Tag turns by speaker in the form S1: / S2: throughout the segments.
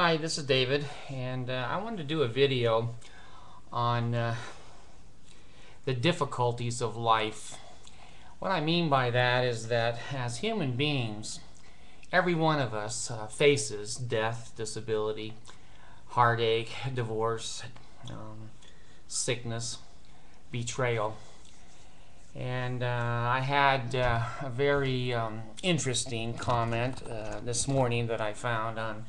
S1: Hi, this is David, and I wanted to do a video on the difficulties of life. What I mean by that is that as human beings, every one of us faces death, disability, heartache, divorce, sickness, betrayal. And I had a very interesting comment this morning that I found on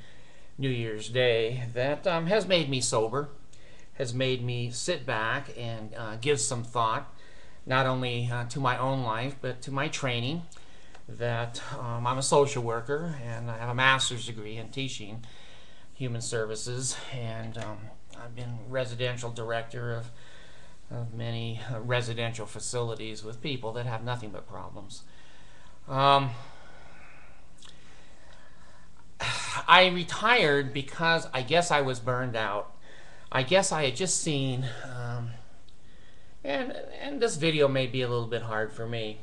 S1: New Year's Day that has made me sober, has made me sit back and give some thought, not only to my own life, but to my training, that I'm a social worker and I have a master's degree in teaching human services, and I've been residential director of many residential facilities with people that have nothing but problems. I retired because I guess I was burned out. I guess I had just seen, and this video may be a little bit hard for me,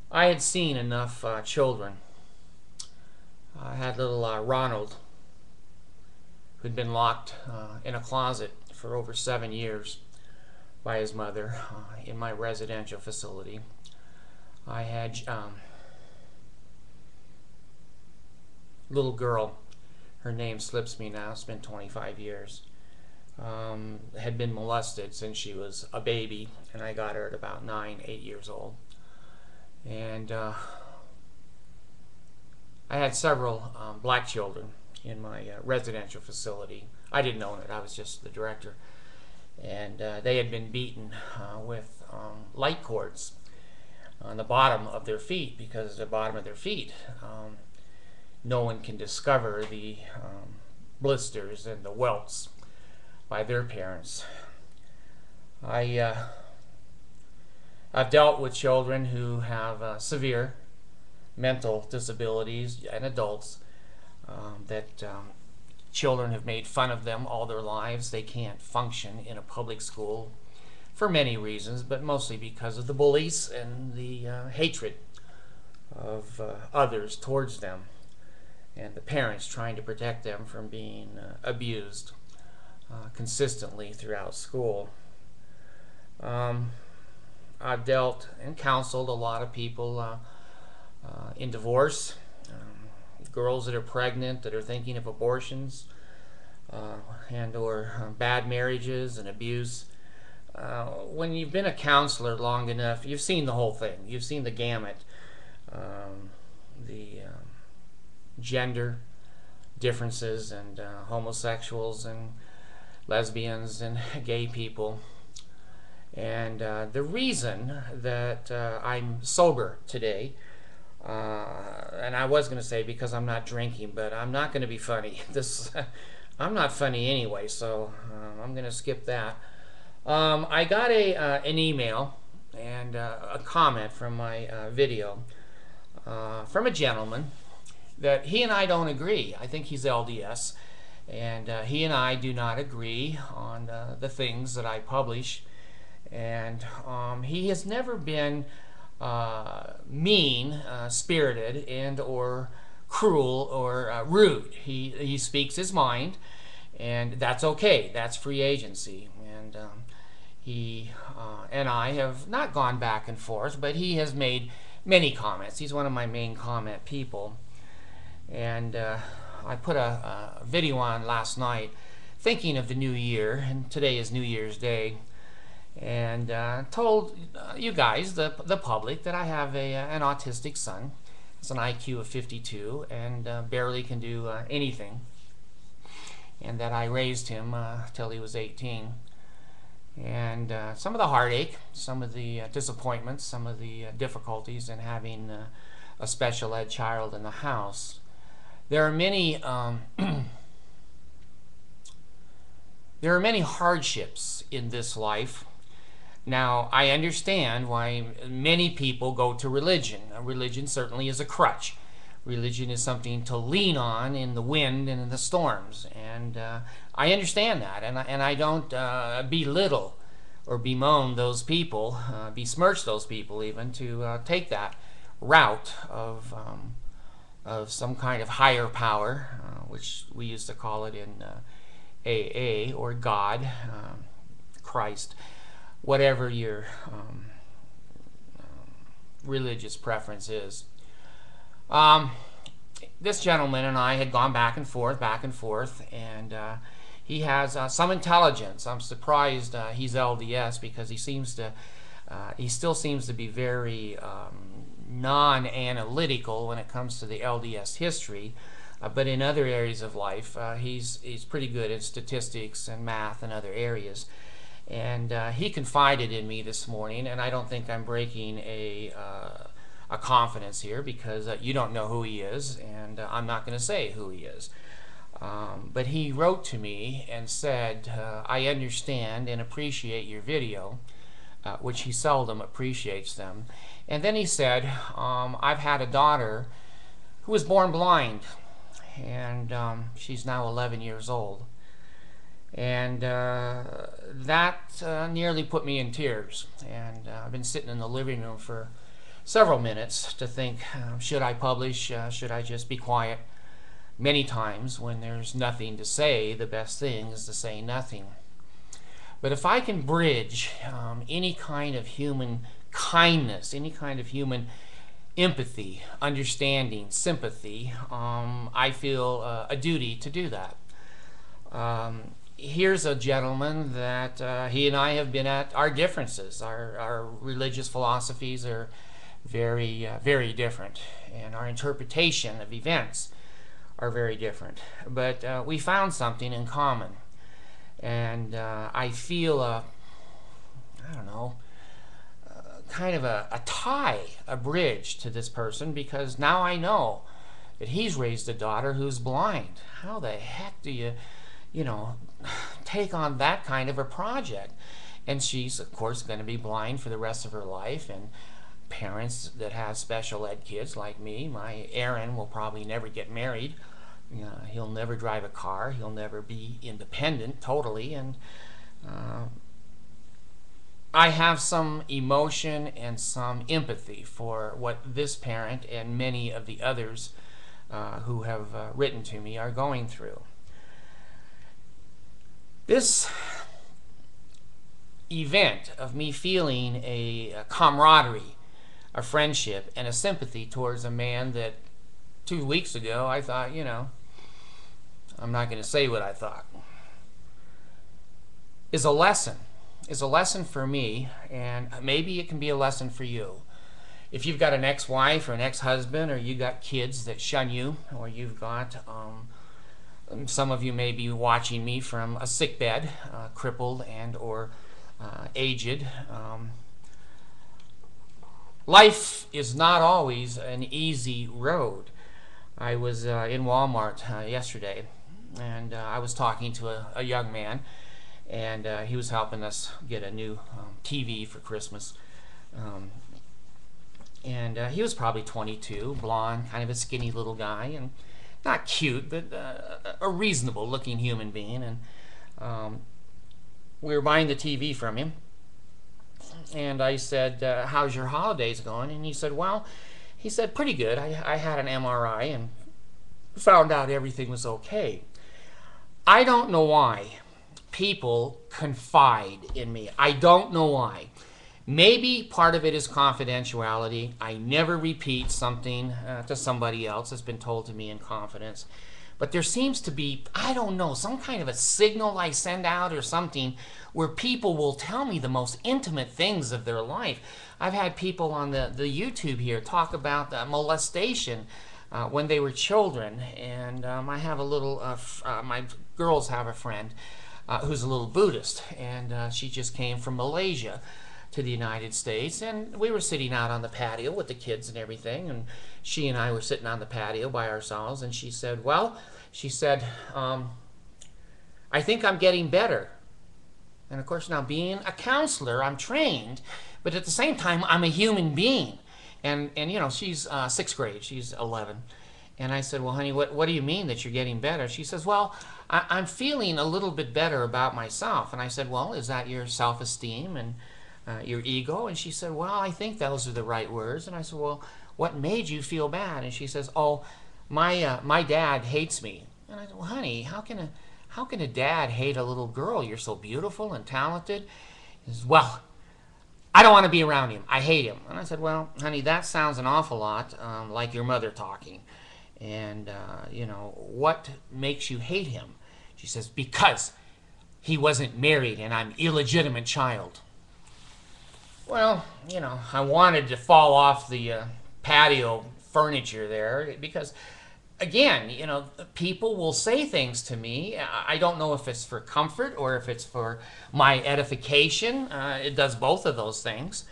S1: I had seen enough children. I had little Ronald, who'd been locked in a closet for over 7 years by his mother in my residential facility. I had little girl, her name slips me now, it's been 25 years, had been molested since she was a baby, and I got her at about 8 years old. And I had several black children in my residential facility. I didn't own it, I was just the director. And they had been beaten with light cords on the bottom of their feet, because the bottom of their feet no one can discover the blisters and the welts by their parents. I've dealt with children who have severe mental disabilities and adults that children have made fun of them all their lives. They can't function in a public school for many reasons, but mostly because of the bullies and the hatred of others towards them, and the parents trying to protect them from being abused consistently throughout school. I've dealt and counseled a lot of people in divorce, girls that are pregnant, that are thinking of abortions, and or bad marriages and abuse. When you've been a counselor long enough, you've seen the whole thing. You've seen the gamut. The gender differences, and homosexuals and lesbians and gay people. And the reason that I'm sober today, and I was going to say because I'm not drinking, but I'm not going to be funny. I'm not funny anyway, so I'm going to skip that. I got an email and a comment from my video from a gentleman that he and I don't agree. I think he's LDS, and he and I do not agree on the things that I publish. And he has never been mean spirited and or cruel or rude. He speaks his mind, and that's okay. That's free agency. And he and I have not gone back and forth, but he has made many comments. He's one of my main comment people. And I put a video on last night thinking of the new year, and today is New Year's Day, and told you guys, the public, that I have an autistic son. It's an IQ of 52 and barely can do anything, and that I raised him till he was 18. And some of the heartache, some of the disappointments, some of the difficulties in having a special ed child in the house. There are many there are many hardships in this life. Now, I understand why many people go to religion. Religion certainly is a crutch. Religion is something to lean on in the wind and in the storms, and I understand that, and I don't belittle or bemoan those people, besmirch those people even, to take that route of some kind of higher power, which we used to call it in AA, or God, Christ, whatever your religious preference is. This gentleman and I had gone back and forth, and he has some intelligence. I'm surprised he's LDS, because he still seems to be very non-analytical when it comes to the LDS history. But in other areas of life, he's pretty good at statistics and math and other areas. And he confided in me this morning, and I don't think I'm breaking a confidence here, because you don't know who he is, and I'm not going to say who he is. But he wrote to me and said, I understand and appreciate your video, which he seldom appreciates them. And then he said, I've had a daughter who was born blind, and she's now 11 years old. And that nearly put me in tears. And I've been sitting in the living room for several minutes to think, should I publish? Should I just be quiet? Many times when there's nothing to say, the best thing is to say nothing. But if I can bridge any kind of human kindness, any kind of human empathy, understanding, sympathy, I feel a duty to do that. Here's a gentleman that he and I have been at our differences. Our religious philosophies are very, very different, and our interpretation of events are very different. But we found something in common, and I feel I don't know, kind of a tie, a bridge to this person, because now I know that he's raised a daughter who's blind. How the heck do you take on that kind of a project? And she's, of course, going to be blind for the rest of her life, and parents that have special ed kids like me, my Aaron will probably never get married. He'll never drive a car. He'll never be independent totally, and I have some emotion and some empathy for what this parent and many of the others who have written to me are going through. This event of me feeling a camaraderie, a friendship, and a sympathy towards a man that 2 weeks ago I thought, I'm not going to say what I thought, is a lesson for me, and maybe it can be a lesson for you. If you've got an ex-wife or an ex-husband, or you got kids that shun you, or you've got some of you may be watching me from a sick bed, crippled and or aged. Life is not always an easy road. I was in Walmart yesterday, and I was talking to a young man, and he was helping us get a new TV for Christmas. And he was probably 22, blonde, kind of a skinny little guy, and not cute, but a reasonable looking human being. And we were buying the TV from him, and I said, how's your holidays going? And he said, well, he said, pretty good. I had an MRI and found out everything was okay. I don't know why people confide in me. I don't know why. Maybe part of it is confidentiality. I never repeat something to somebody else that's been told to me in confidence. But there seems to be, I don't know, some kind of a signal I send out or something where people will tell me the most intimate things of their life. I've had people on the YouTube here talk about molestation when they were children. And I have a little, my girls have a friend who's a little Buddhist, and she just came from Malaysia to the United States, and we were sitting out on the patio with the kids and everything, and she and I were sitting on the patio by ourselves, and she said, well, I think I'm getting better. And of course, now being a counselor, I'm trained, but at the same time, I'm a human being. And she's 6th grade, she's 11. And I said, well, honey, what do you mean that you're getting better? She says, well, I'm feeling a little bit better about myself. And I said, well, is that your self-esteem and your ego? And she said, well, I think those are the right words. And I said, well, what made you feel bad? And she says, oh, my dad hates me. And I said, well, honey, how can a dad hate a little girl? You're so beautiful and talented. He says, well, I don't want to be around him. I hate him. And I said, well, honey, that sounds an awful lot like your mother talking. And, what makes you hate him? She says, because he wasn't married and I'm illegitimate child. Well, I wanted to fall off the patio furniture there because, again, people will say things to me. I don't know if it's for comfort or if it's for my edification. It does both of those things.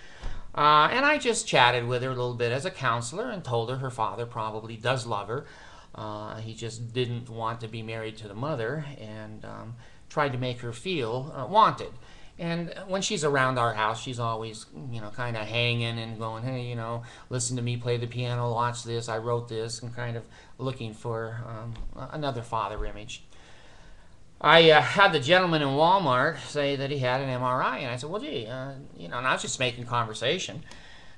S1: And I just chatted with her a little bit as a counselor and told her father probably does love her. He just didn't want to be married to the mother, and tried to make her feel wanted. And when she's around our house, she's always, kind of hanging and going, hey, listen to me play the piano, watch this, I wrote this, and kind of looking for another father image. I had the gentleman in Walmart say that he had an MRI, and I said, well, gee, and I was just making conversation.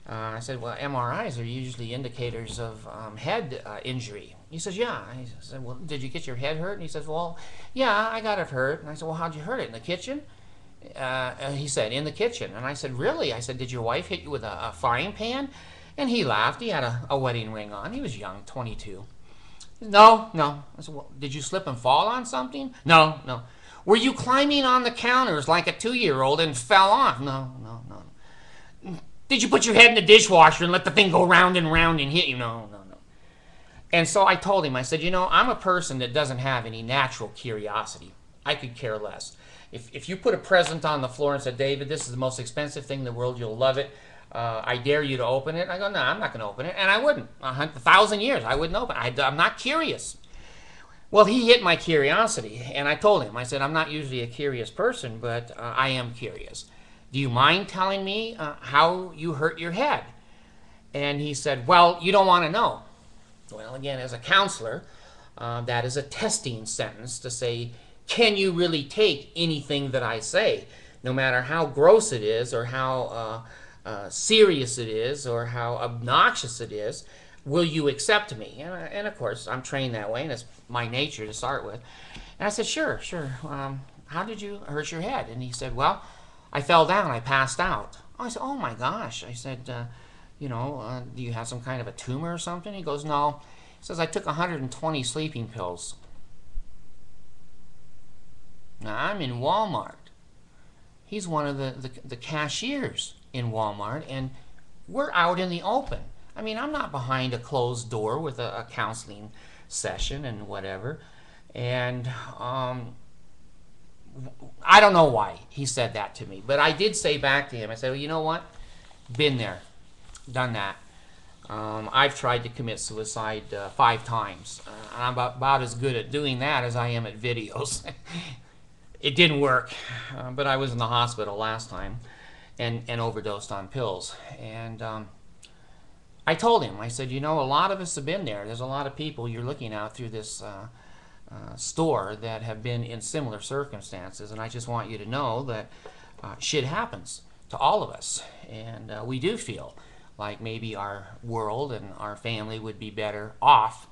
S1: I said, well, MRIs are usually indicators of head injury. He says, yeah. I said, well, did you get your head hurt? And he says, well, yeah, I got it hurt. And I said, well, how'd you hurt it? In the kitchen? He said, in the kitchen. And I said, really? I said, did your wife hit you with a frying pan? And he laughed. He had a wedding ring on. He was young, 22. No. I said, well, did you slip and fall on something? No. Were you climbing on the counters like a 2-year-old and fell off? No. Did you put your head in the dishwasher and let the thing go round and round and hit you? No. And so I told him, I said, I'm a person that doesn't have any natural curiosity. I could care less. If you put a present on the floor and said, David, this is the most expensive thing in the world, you'll love it, I dare you to open it. I go, no, I'm not going to open it. And I wouldn't. 1,000 years, I wouldn't open it. I'm not curious. Well, he hit my curiosity, and I told him, I said, I'm not usually a curious person, but I am curious. Do you mind telling me how you hurt your head? And he said, well, you don't want to know. Well, again, as a counselor, that is a testing sentence to say, can you really take anything that I say, no matter how gross it is or how serious it is or how obnoxious it is? Will you accept me? And of course, I'm trained that way, and it's my nature to start with. And I said, sure. How did you hurt your head? And he said, well, I fell down. I passed out. I said, oh my gosh. I said, do you have some kind of a tumor or something? He goes, no. He says, I took 120 sleeping pills. Now, I'm in Walmart. He's one of the cashiers in Walmart, and we're out in the open. I mean, I'm not behind a closed door with a counseling session and whatever. And I don't know why he said that to me, but I did say back to him, I said, well, you know what? Been there, done that. I've tried to commit suicide 5 times. I'm about as good at doing that as I am at videos. It didn't work, but I was in the hospital last time and overdosed on pills. And I told him, I said, a lot of us have been there. There's a lot of people you're looking at through this store that have been in similar circumstances, and I just want you to know that shit happens to all of us, and we do feel like maybe our world and our family would be better off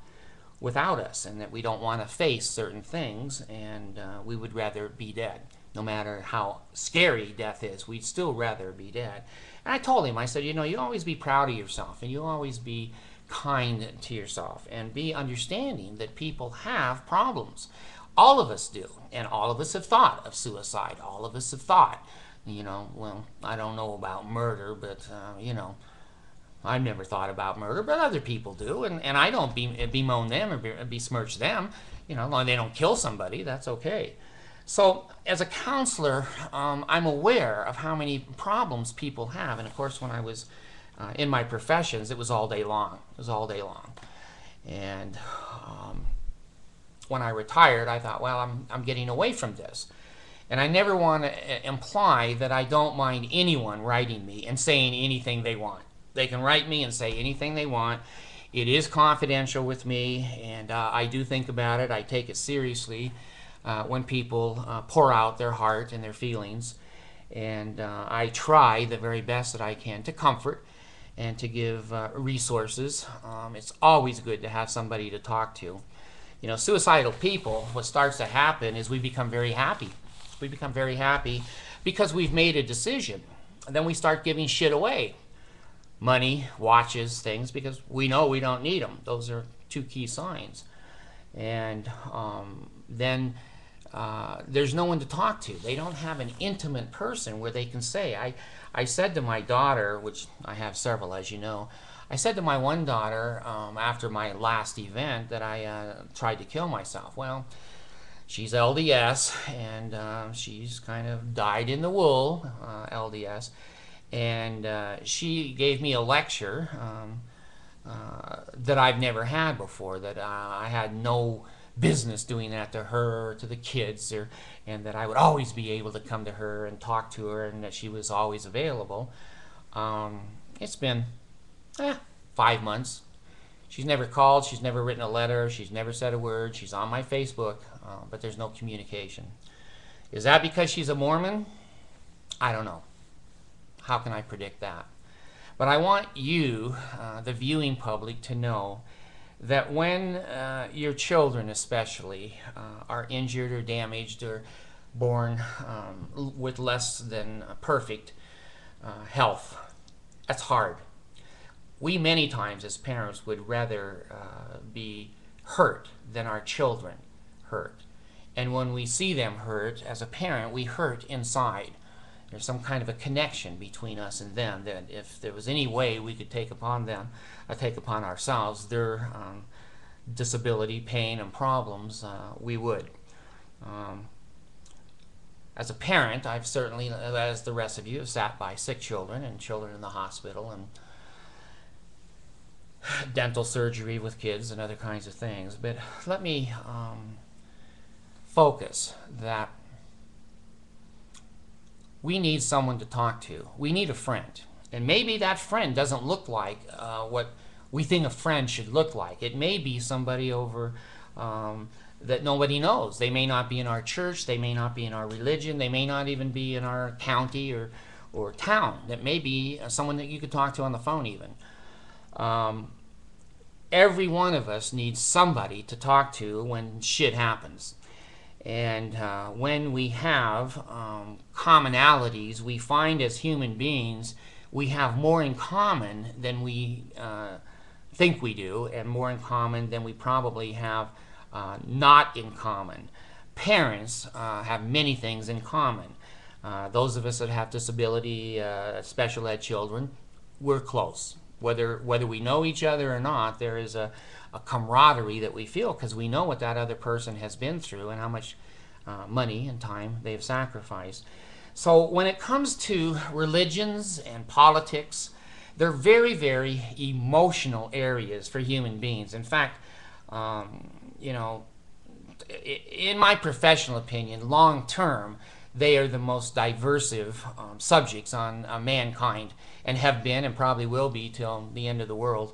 S1: without us, and that we don't want to face certain things, and we would rather be dead. No matter how scary death is, we'd still rather be dead. And I told him, I said, you always be proud of yourself, and you always be kind to yourself, and be understanding that people have problems. All of us do, and all of us have thought of suicide. All of us have thought, well, I don't know about murder, but, I've never thought about murder, but other people do, and I don't bemoan them or besmirch them. Long they don't kill somebody, that's okay. So as a counselor, I'm aware of how many problems people have, and of course when I was in my professions, it was all day long. And when I retired, I thought, well, I'm getting away from this. And I never want to imply that I don't mind anyone writing me and saying anything they want. They can write me and say anything they want. It is confidential with me, and I do think about it. I take it seriously when people pour out their heart and their feelings. And I try the very best that I can to comfort and to give resources. It's always good to have somebody to talk to. Suicidal people, what starts to happen is we become very happy. We become very happy because we've made a decision. And then we start giving shit away. Money, watches, things, because we know we don't need them. Those are two key signs. And then there's no one to talk to. They don't have an intimate person where they can say. I said to my daughter, which I have several, as you know, I said to my one daughter after my last event that I tried to kill myself. Well, she's LDS, and she's kind of dyed in the wool, LDS, and she gave me a lecture that I've never had before, that I had no business doing that to her or to the kids, and that I would always be able to come to her and talk to her, and that she was always available. It's been 5 months. She's never called, she's never written a letter, she's never said a word. She's on my Facebook, but there's no communication. Is that because she's a Mormon? I don't know. How can I predict that? But I want you, the viewing public, to know that when your children especially are injured or damaged or born with less than perfect health, that's hard. We many times as parents would rather be hurt than our children hurt. And when we see them hurt, as a parent, we hurt inside. There's some kind of a connection between us and them, that if there was any way we could take upon ourselves their disability, pain, and problems, we would. As a parent, I've certainly, as the rest of you, have sat by sick children and children in the hospital and dental surgery with kids and other kinds of things. But let me focus that we need someone to talk to. We need a friend. And maybe that friend doesn't look like what we think a friend should look like. It may be somebody over that nobody knows. They may not be in our church. They may not be in our religion. They may not even be in our county or town. That may be someone that you could talk to on the phone even. Every one of us needs somebody to talk to when shit happens. And when we have commonalities, we find as human beings we have more in common than we think we do, and more in common than we probably have not in common. Parents have many things in common. Those of us that have disability, special ed children, we're close. Whether we know each other or not, there is a camaraderie that we feel because we know what that other person has been through and how much money and time they've sacrificed. So when it comes to religions and politics, they're very, very emotional areas for human beings. In fact, in my professional opinion, long term, they are the most diversive subjects on mankind, and have been and probably will be till the end of the world.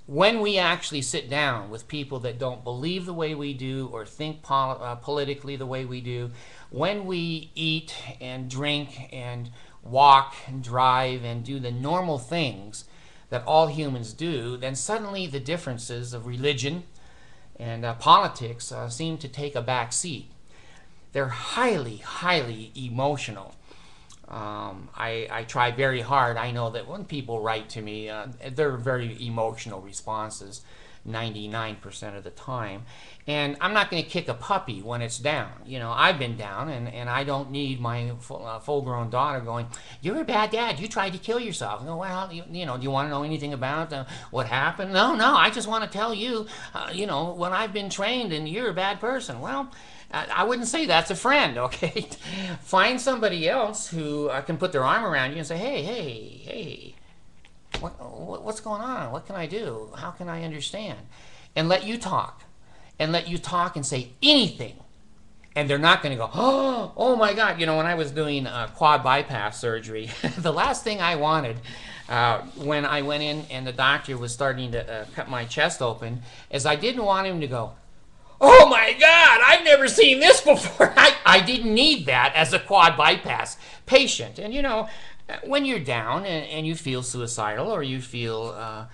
S1: When we actually sit down with people that don't believe the way we do or think politically the way we do, when we eat and drink and walk and drive and do the normal things that all humans do, then suddenly the differences of religion and politics seem to take a back seat. They're highly, highly emotional. I try very hard. I know that when people write to me, they're very emotional responses 99% of the time. And I'm not going to kick a puppy when it's down. I've been down, and I don't need my full-grown daughter going, "You're a bad dad. You tried to kill yourself." No, well, do you want to know anything about what happened? No, I just want to tell you, when I've been trained, and you're a bad person. Well, I wouldn't say that's a friend, okay? Find somebody else who can put their arm around you and say, hey, what's going on? What can I do? How can I understand? And let you talk. And let you talk and say anything. And they're not going to go, oh my God. When I was doing quad bypass surgery, the last thing I wanted when I went in and the doctor was starting to cut my chest open is I didn't want him to go, "Oh my God, I've never seen this before." I didn't need that as a quad bypass patient. And when you're down and you feel suicidal or you feel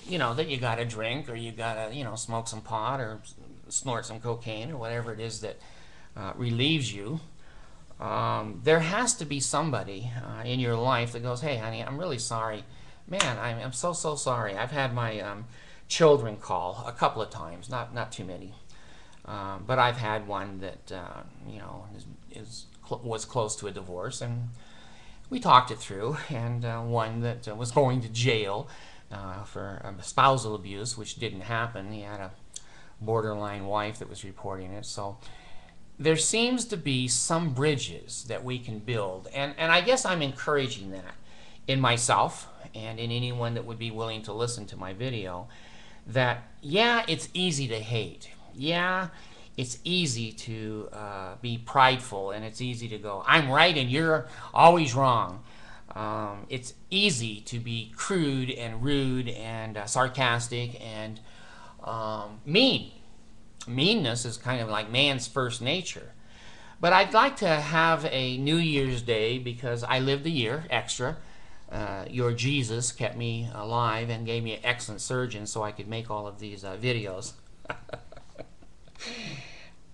S1: you know, that you got to drink or you got to, you know, smoke some pot or snort some cocaine or whatever it is that relieves you. There has to be somebody in your life that goes, hey, honey, I'm really sorry. Man, I'm so, so sorry. I've had my children call a couple of times, not too many. But I've had one that, you know, was close to a divorce, and we talked it through, and one that was going to jail for spousal abuse, which didn't happen. He had a borderline wife that was reporting it. So there seems to be some bridges that we can build, and I guess I'm encouraging that in myself and in anyone that would be willing to listen to my video, that yeah, it's easy to hate. Yeah, it's easy to be prideful, and it's easy to go, I'm right and you're always wrong. It's easy to be crude and rude and sarcastic and mean. Meanness is kind of like man's first nature. But I'd like to have a New Year's Day, because I lived a year extra. Your Jesus kept me alive and gave me an excellent surgeon so I could make all of these videos.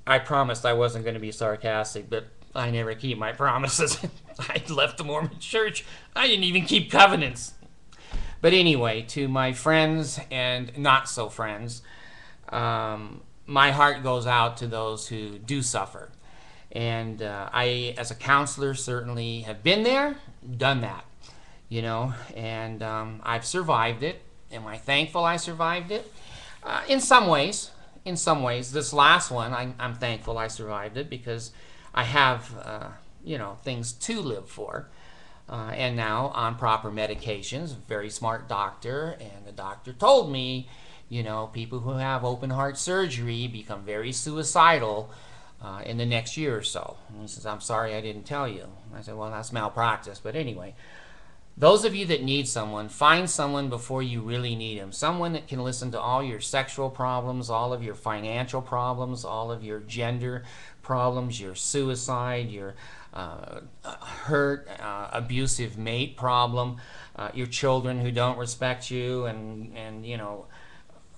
S1: I promised I wasn't going to be sarcastic, but I never keep my promises. I left the Mormon church. I didn't even keep covenants. But anyway, to my friends and not so friends, my heart goes out to those who do suffer. And I, as a counselor, certainly have been there, done that, you know, and I've survived it. Am I thankful I survived it? In some ways. In some ways. This last one, I'm thankful I survived it, because I have, you know, things to live for. And now on proper medications, very smart doctor, and the doctor told me, you know, people who have open heart surgery become very suicidal in the next year or so. And he says, I'm sorry I didn't tell you. I said, well, that's malpractice. But anyway, those of you that need someone, find someone before you really need them. Someone that can listen to all your sexual problems, all of your financial problems, all of your gender problems, your suicide, your hurt, abusive mate problem, your children who don't respect you and you know,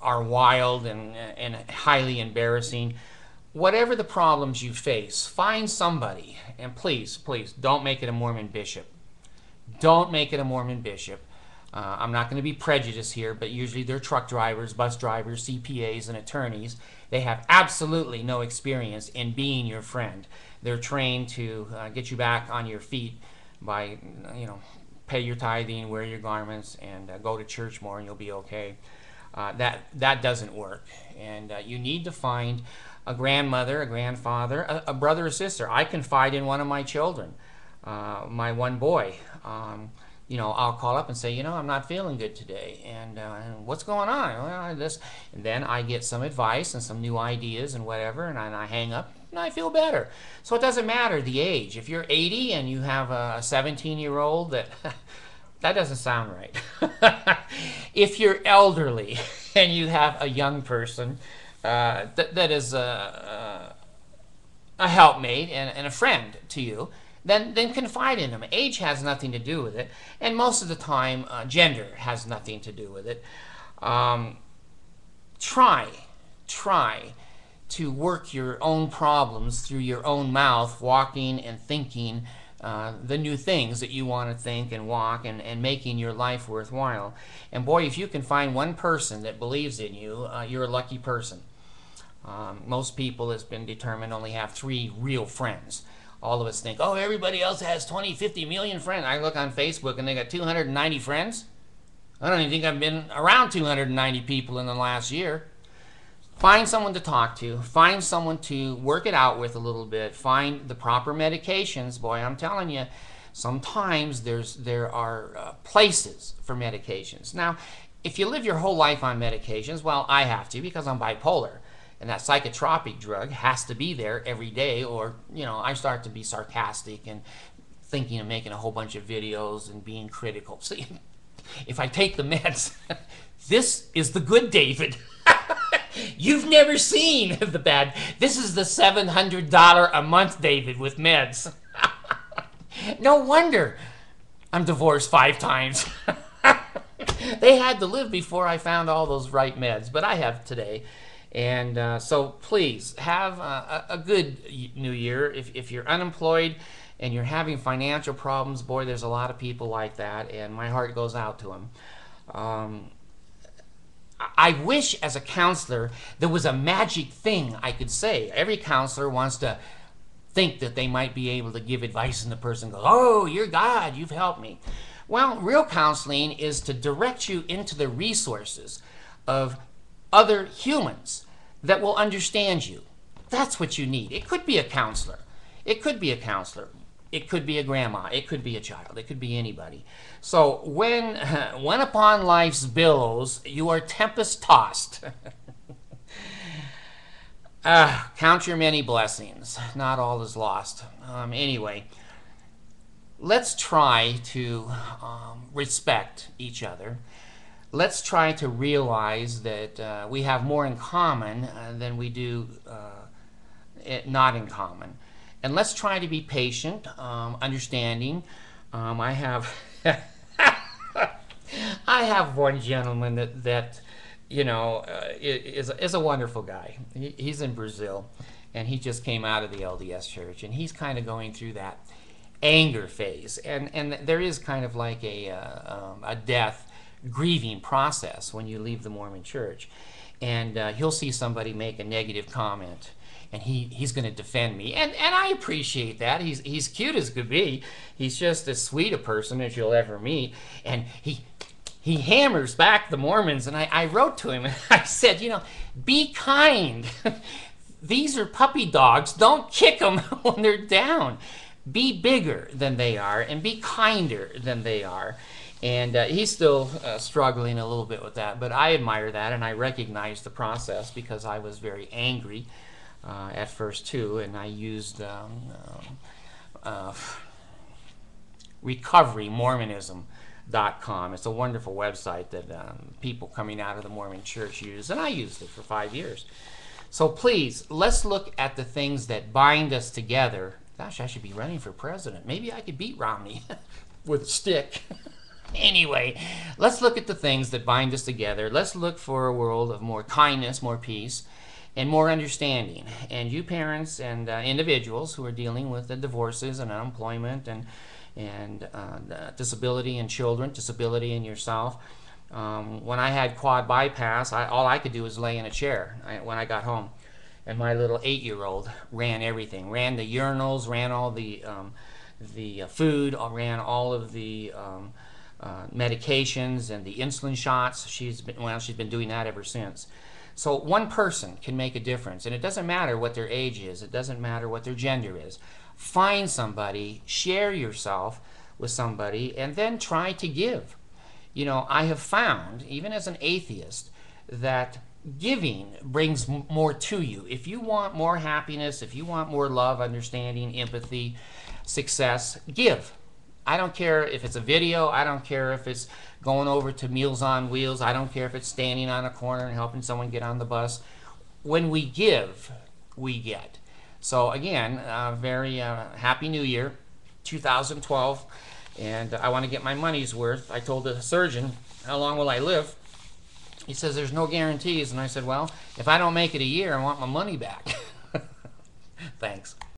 S1: are wild and highly embarrassing. Whatever the problems you face, find somebody, and please, please don't make it a Mormon bishop. Don't make it a Mormon bishop. I'm not going to be prejudiced here, but usually they're truck drivers, bus drivers, CPAs, and attorneys. They have absolutely no experience in being your friend. They're trained to get you back on your feet by, you know, pay your tithing, wear your garments, and go to church more, and you'll be okay. That doesn't work. And you need to find a grandmother, a grandfather, a brother or sister. I confide in one of my children, my one boy. You know, I'll call up and say, you know, I'm not feeling good today, and what's going on? Well, this, and then I get some advice and some new ideas and whatever, and I hang up and I feel better. So it doesn't matter the age. If you're 80 and you have a 17-year-old that that doesn't sound right. If you're elderly and you have a young person that is a helpmate and a friend to you, then confide in them. Age has nothing to do with it, and most of the time, gender has nothing to do with it. Try to work your own problems through your own mouth, walking and thinking the new things that you want to think and walk, and making your life worthwhile. And boy, if you can find one person that believes in you, you're a lucky person. Most people, it's been determined, only have 3 real friends. All of us think, oh, everybody else has 20, 50 million friends. I look on Facebook and they got 290 friends. I don't even think I've been around 290 people in the last year. Find someone to talk to. Find someone to work it out with a little bit. Find the proper medications. Boy, I'm telling you, sometimes there are places for medications. Now, if you live your whole life on medications, well, I have to because I'm bipolar. And that psychotropic drug has to be there every day, or, you know, I start to be sarcastic and thinking of making a whole bunch of videos and being critical. See, if I take the meds, this is the good David. You've never seen the bad. This is the $700 a month David with meds. No wonder I'm divorced 5 times. They had to live before I found all those right meds, but I have today. And so please have a good new year. If you're unemployed and you're having financial problems, boy, there's a lot of people like that, and my heart goes out to them. I wish as a counselor there was a magic thing I could say. Every counselor wants to think that they might be able to give advice and the person goes, oh, you're God, you've helped me. Well, real counseling is to direct you into the resources of other humans that will understand you. That's what you need. It could be a counselor. It could be a counselor. It could be a grandma. It could be a child. It could be anybody. So when upon life's billows you are tempest tossed, count your many blessings. Not all is lost. Anyway, let's try to respect each other. Let's try to realize that we have more in common than we do not in common. And let's try to be patient, understanding. I have I have one gentleman that you know is a wonderful guy. He's in Brazil, and he just came out of the LDS church, and he's kind of going through that anger phase, and there is kind of like a death grieving process when you leave the Mormon church, and he'll see somebody make a negative comment, and he's going to defend me, and I appreciate that. He's cute as could be. He's just as sweet a person as you'll ever meet, and he hammers back the Mormons, and I wrote to him and I said, you know, be kind. These are puppy dogs. Don't kick them when they're down. Be bigger than they are and be kinder than they are. And he's still struggling a little bit with that, but I admire that, and I recognize the process because I was very angry at first too, and I used recoverymormonism.com. It's a wonderful website that people coming out of the Mormon church use, and I used it for 5 years. So please, let's look at the things that bind us together. Gosh, I should be running for president. Maybe I could beat Romney with a stick. Anyway, let's look at the things that bind us together. Let's look for a world of more kindness, more peace, and more understanding. And you parents and individuals who are dealing with the divorces and unemployment and disability in children, disability in yourself. When I had quad bypass, all I could do was lay in a chair when I got home. And my little 8-year-old ran everything, ran the urinals, ran all the food, ran all of the medications and the insulin shots. She's been doing that ever since. So one person can make a difference, and it doesn't matter what their age is. It doesn't matter what their gender is. Find somebody, share yourself with somebody, and then try to give. You know, I have found, even as an atheist, that giving brings more to you. If you want more happiness, if you want more love, understanding, empathy, success, give. I don't care if it's a video. I don't care if it's going over to Meals on Wheels. I don't care if it's standing on a corner and helping someone get on the bus. When we give, we get. So again, very happy New Year, 2012. And I want to get my money's worth. I told the surgeon, how long will I live? He says, there's no guarantees. And I said, well, if I don't make it a year, I want my money back. Thanks.